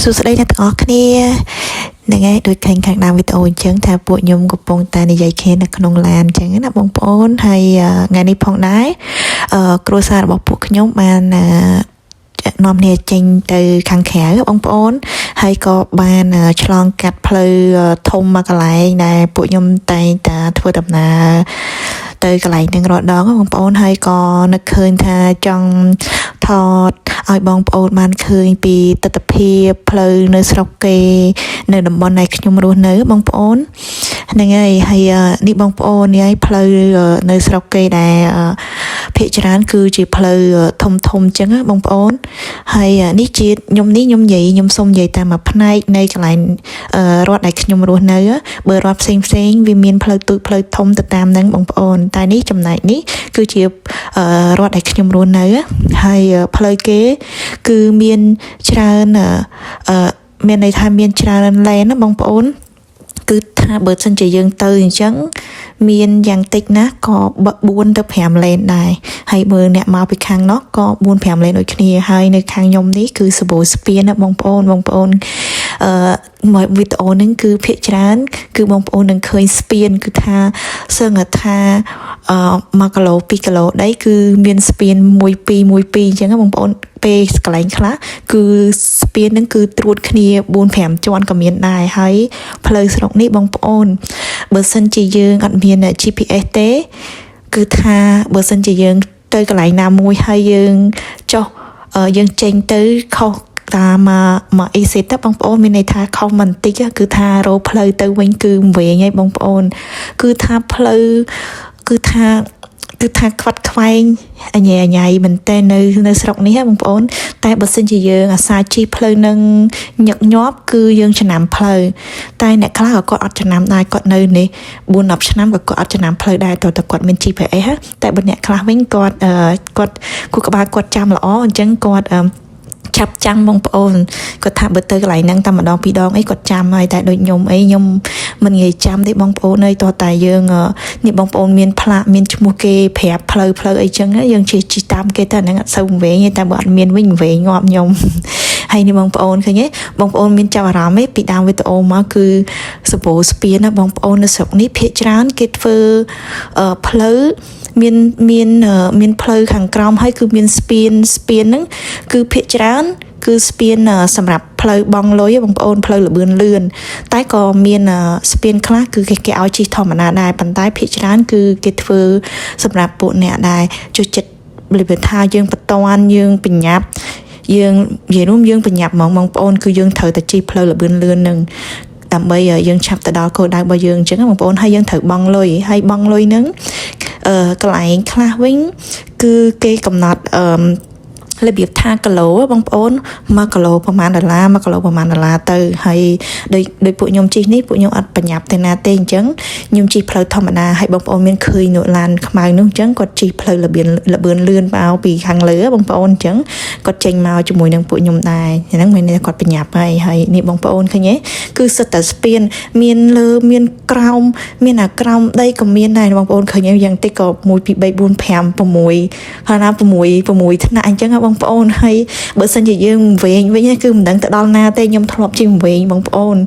សួស្តីអ្នកទាំងអស់គ្នាហ្នឹងហើយដូចឃើញខាងដើមវីដេអូអញ្ចឹងថាពួកខ្ញុំកំពុងតែនិយាយគ្នានៅក្នុងឡានអញ្ចឹងណាបងប្អូនហើយថ្ងៃនេះផងដែរគ្រួសាររបស់ពួកខ្ញុំបាននាំគ្នាចេញទៅខាងក្រៅបងប្អូនហើយក៏បានឆ្លងកាត់ផ្លូវធំមកកន្លែងដែលពួកខ្ញុំតែងតែធ្វើដំណើរទៅកន្លែងនឹងរាល់ដងបងប្អូនហើយក៏នឹកឃើញថាចង់ថតឲ្យបងប្អូនបានឃើញពីទស្សនវិជ្ជាផ្លូវនៅស្រុកគេនៅតំបន់ដែលខ្ញុំរស់នៅបងប្អូនហ្នឹងហើយនេះបងប្អូននេះផ្លូវនៅស្រុកគេដែលភាគច្រើនគឺជាផ្លូវធំអញ្ចឹងបងប្អូនហើយនេះជាខ្ញុំសុំនិយាយតាមមួយផ្នែកនៃកន្លែងរដ្ឋដែលខ្ញុំរស់នៅបើរដ្ឋផ្សេងវាមានផ្លូវទូចផ្លូវធំទៅតាមហ្នឹងបងប្អូនតែនេះចំណែកនេះគឺជារដ្ឋដែលខ្ញុំរស់នៅហើយផ្លូវគេគឺមានច្រើនមានន័យថាមានច្រើនឡេនណាបងប្អូនគឺថាបើសិនជាយើងទៅអញ្ចឹងមានយ៉ាងតិចណាស់ក៏4ទៅ5ឡេនដែរហើយបើអ្នកមកពីខាងនោះក៏4-5ឡេនដូចគ្នាហើយនៅខាងខ្ញុំនេះគឺសបូស្ពានណាបងប្អូនមកវីដេអូហ្នឹងគឺភាគច្រើនគឺបងប្អូននឹងឃើញស្ពានគឺថាសឹងថា1គីឡូ2គីឡូដីគឺមានស្ពាន1-2អញ្ចឹងបងប្អូនពេលកន្លែងខ្លះគឺស្ពានហ្នឹងគឺត្រួតគ្នា4-5ជាន់ក៏មានដែរហើយផ្លូវស្រុកនេះបងប្អូនបើសិនជាយើងអត់មាន GPS ទេគឺថាបើសិនជាយើងទៅកន្លែងណាមួយហើយយើងចុះយើងចេញទៅខុសតាមមកអេសេតបងប្អូនមានន័យថាខុសមិនតិចគឺថារោផ្លូវទៅវិញគឺវែងហើយបងប្អូនគឺថាផ្លូវគឺថាខ្វាត់ខ្វែងអញ្ញៃមែនតើនៅស្រុកនេះបងប្អូនតែបើសិនជាយើងអាសាជិះផ្លូវនឹងញឹកញាប់គឺយើងចំណាំផ្លូវតែអ្នកខ្លះក៏គាត់អត់ចំណាំដែរគាត់នៅនេះ 4-10 ឆ្នាំក៏គាត់អត់ចំណាំផ្លូវដែរតើគាត់មាន GPS តែបើអ្នកខ្លះវិញគាត់គូក្បាលគាត់ចាំល្អអញ្ចឹងគាត់ចាប់ចាំបងប្អូនគាត់ថាបើទៅកន្លែងហ្នឹងតែម្ដងពីរដងអីគាត់ចាំហើយតែដូចខ្ញុំមិនងាយចាំទេបងប្អូនអើយតោះតែយើងនេះបងប្អូនមានផ្លាកមានឈ្មោះគេប្រាប់ផ្លូវអីចឹងយើងជិះតាមគេទៅហ្នឹងអត់សូវវែងទេតែបើអត់មានវិញវែងងាប់ខ្ញុំហើយនេះបងប្អូនឃើញទេបងប្អូនមានចាប់អារម្មណ៍ទេពីដើមវីដេអូមកគឺសបូស្ពានណាបងប្អូននៅស្រុកនេះភាគច្រើនគេធ្វើផ្លូវមានផ្លូវខាងក្រោមហើយគឺមានស្ពានហ្នឹងគឺភាគច្រើនគឺស្ពានសម្រាប់ផ្លូវបងលុយបងប្អូនផ្លូវលបឿនលឿនតែក៏មានស្ពានខ្លះគឺគេឲ្យជិះធម្មតាដែរប៉ុន្តែភាគច្រើនគឺគេធ្វើសម្រាប់ពួកអ្នកដែលចូលចិត្តលិបថាយើងបន្ទាន់យើងបញ្ញាប់យើងនិយាយរួមយើងបញ្ញាប់ហ្មងបងប្អូនគឺយើងត្រូវតែជិះផ្លូវលបឿនលឿននឹងដើម្បីយើងឆាប់ទៅដល់គោលដៅរបស់យើងអញ្ចឹងបងប្អូនហើយយើងត្រូវបង់លុយហើយបង់លុយហ្នឹងកន្លែងខ្លះវិញគឺគេកំណត់របៀបថាគីឡូបងប្អូន1គីឡូប្រហែលដុល្លារ1គីឡូប្រហែលដុល្លារទៅហើយដោយពួកខ្ញុំជិះនេះពួកខ្ញុំអត់បញ្ញាប់ទេណាទេអញ្ចឹងខ្ញុំជិះផ្លូវធម្មតាហើយបងប្អូនមានឃើញនៅឡានខ្មៅនោះអញ្ចឹងគាត់ជិះផ្លូវលបឿនលឿនមកពីខាងលើបងប្អូនអញ្ចឹងគាត់ចេញមកជាមួយនឹងពួកខ្ញុំដែរហ្នឹងមានគាត់បញ្ញាប់ហើយនេះបងប្អូនឃើញទេគឺសិតតែស្ពានមានលើមានក្រោមមានអាក្រោមដីក៏មានដែរបងប្អូនឃើញយ៉ាងតិចក៏1 2 3 4 5 6ហើយណា6ថ្នាក់អញ្ចឹងបងប្អូនហើយបើសិនជាយើងវែងវិញគឺមិនដឹងទៅដល់ណាទេខ្ញុំធ្លាប់ជិះវែងបងប្អូន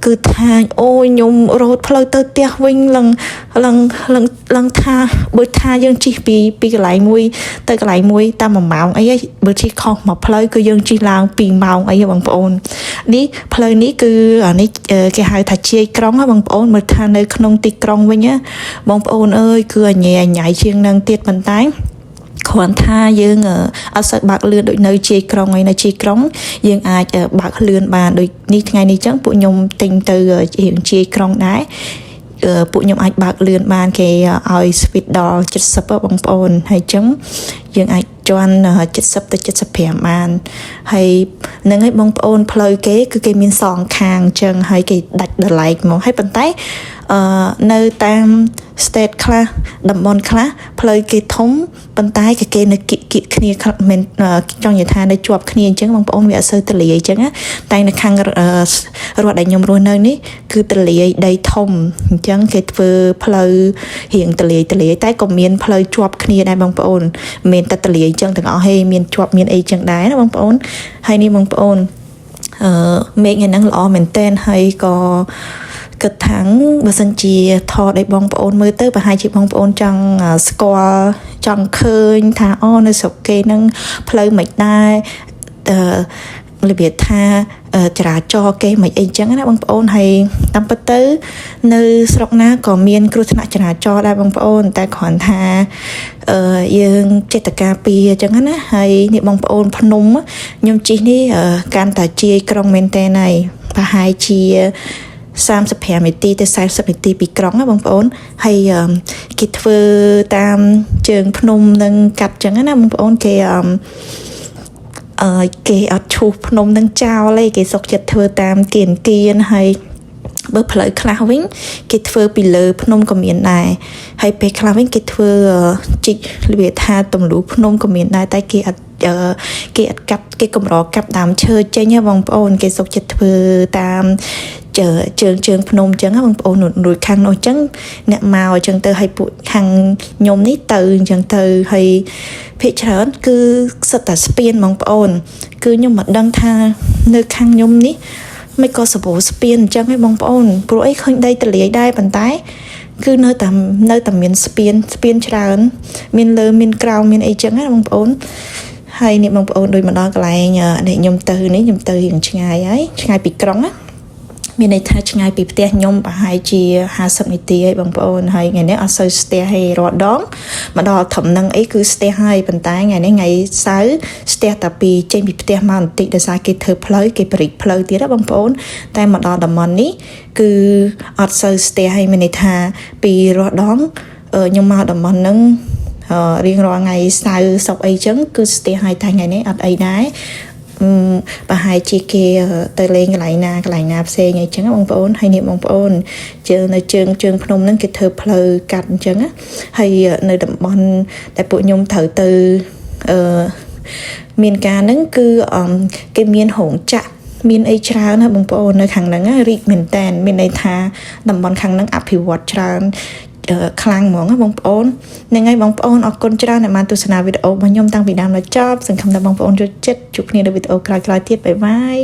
គឺថាអូយខ្ញុំរត់ផ្លូវទៅផ្ទះវិញឡើងថាបើថាយើងជិះពីកន្លែងមួយទៅកន្លែងមួយតាម1ម៉ោងអីបើជិះខុសមកផ្លូវគឺយើងជិះឡើង2ម៉ោងអីបងប្អូននេះផ្លូវនេះគឺអានេះគេហៅថាជាយក្រុងបងប្អូនមើលថានៅក្នុងទីក្រុងវិញបងប្អូនអើយគឺអញ្ញៃជាងនឹងទៀតប៉ុន្តែគ្រាន់ថាយើងអត់សូវបើកលឿនដូចនៅជាយក្រុងហើយនៅជាយក្រុងយើងអាចបើកលឿនបានដូចនេះថ្ងៃនេះចឹងពួកខ្ញុំទិញទៅជាយក្រុងដែរពួកខ្ញុំអាចបើកលឿនបានគេឲ្យ speed ដល់70បងប្អូនហើយចឹងយើងអាចជន់70ទៅ75បានហើយនឹងឲ្យបងប្អូនផ្លូវគេគឺគេមានសងខាងចឹងហើយគេដាច់ដល់ឡែកមកហើយប៉ុន្តែនៅតាម state ខ្លះតំបន់ខ្លះផ្លូវគេធំប៉ុន្តែគេនៅគៀកគ្នាមិនចង់និយាយថានៅជាប់គ្នាអញ្ចឹងបងប្អូនវាអត់សូវទលាយអញ្ចឹងតែនៅខាងរដ្ឋដែលខ្ញុំរស់នៅនេះគឺទលាយដីធំអញ្ចឹងគេធ្វើផ្លូវរៀងទលាយតែក៏មានផ្លូវជាប់គ្នាដែរបងប្អូនមិនតែទលាយអញ្ចឹងទាំងអស់ហេមានជាប់មានអីអញ្ចឹងដែរណាបងប្អូនហើយនេះបងប្អូន មេឃថ្ងៃហ្នឹងល្អមែនទែនហើយក៏គិតថាបើសិនជាថតឲ្យបងប្អូនមើលទៅប្រហែលជាបងប្អូនចង់ស្គាល់ចង់ឃើញថាអូនៅស្រុកគេហ្នឹងផ្លូវមិនដែររបៀបថាចរាចរណ៍គេមិនអីចឹងណាបងប្អូនហើយតាមពិតទៅនៅស្រុកណាក៏មានគ្រោះថ្នាក់ចរាចរណ៍ដែរបងប្អូនតែគ្រាន់ថាយើងចេតការពារចឹងណាហើយនេះបងប្អូនភ្នំខ្ញុំជិះនេះកាន់តែជាយក្រុងមែនតើហើយប្រហែលជា35នាទីទៅ40នាទីពីក្រុងណាបងប្អូនហើយគេធ្វើតាមជើងភ្នំនឹងកាត់ចឹងណាបងប្អូនគេអត់ឈូសភ្នំនឹងចោលទេគេសុកចិត្តធ្វើតាមគៀនហើយបើផ្លូវខ្លះវិញគេធ្វើពីលើភ្នំក៏មានដែរហើយពេលខ្លះវិញគេធ្វើជីករបៀបថាទម្លូភ្នំក៏មានដែរតែគេអត់កាប់គេកម្រកាប់ដើមឈើចេញណាបងប្អូនគេសុកចិត្តធ្វើតាមជើងភ្នំចឹងណាបងប្អូនរួចខាងនោះចឹងអ្នកមកចឹងទៅឲ្យពួកខាងខ្ញុំនេះទៅចឹងទៅហើយភាគច្រើនគឺសិតតែស្ពានបងប្អូនគឺខ្ញុំមិនដឹងថានៅខាងខ្ញុំនេះមិនក៏សបោស្ពានអញ្ចឹងឯងបងប្អូនព្រោះអីឃើញដីទលាយដែរប៉ុន្តែគឺនៅតែមានស្ពានច្រើនមានលើមានក្រោមមានអីចឹងណាបងប្អូនហើយនេះបងប្អូនដូចមកដល់កន្លែងនេះខ្ញុំទៅរៀងឆ្ងាយហើយឆ្ងាយពីក្រុងណាមានន័យថាឆ្ងាយពីផ្ទះខ្ញុំប្រហែលជា50នាទីហើយបងប្អូនហើយថ្ងៃនេះអត់សូវស្ទះហើយរាល់ដងមកដល់ធំនឹងអីគឺស្ទះហើយប៉ុន្តែថ្ងៃនេះថ្ងៃសៅរ៍ស្ទះតែពីចេញពីផ្ទះមកបន្តិចដោយសារគេធ្វើផ្លូវគេបរិចផ្លូវទៀតណាបងប្អូនតែមកដល់តំបន់នេះគឺអត់សូវស្ទះហើយមានន័យថាពីរាល់ដងខ្ញុំមកតំបន់ហ្នឹងរៀងរាល់ថ្ងៃសៅរ៍សុកអីចឹងគឺស្ទះហើយតែថ្ងៃនេះអត់អីដែរប្រហែលជាគេទៅលេងកន្លែងណាផ្សេងអីចឹងបងប្អូនហើយនេះបងប្អូននៅជើងភ្នំហ្នឹងគេធ្វើផ្លូវកាត់អញ្ចឹងហើយនៅតំបន់ដែលពួកខ្ញុំត្រូវទៅមានការហ្នឹងគឺគេមានរោងចក្រមានអីច្រើនណាបងប្អូននៅខាងហ្នឹងរីកមែនតើមានន័យថាតំបន់ខាងហ្នឹងអភិវឌ្ឍច្រើនខ្លាំងហ្មងបងប្អូនហ្នឹងហើយបងប្អូនអរគុណច្រើនដែលបានទស្សនាវីដេអូរបស់ខ្ញុំតាំងពីដើមដល់ចប់សង្ឃឹមថាបងប្អូនចូលចិត្តជួបគ្នានៅវីដេអូក្រោយៗទៀតបាយបាយ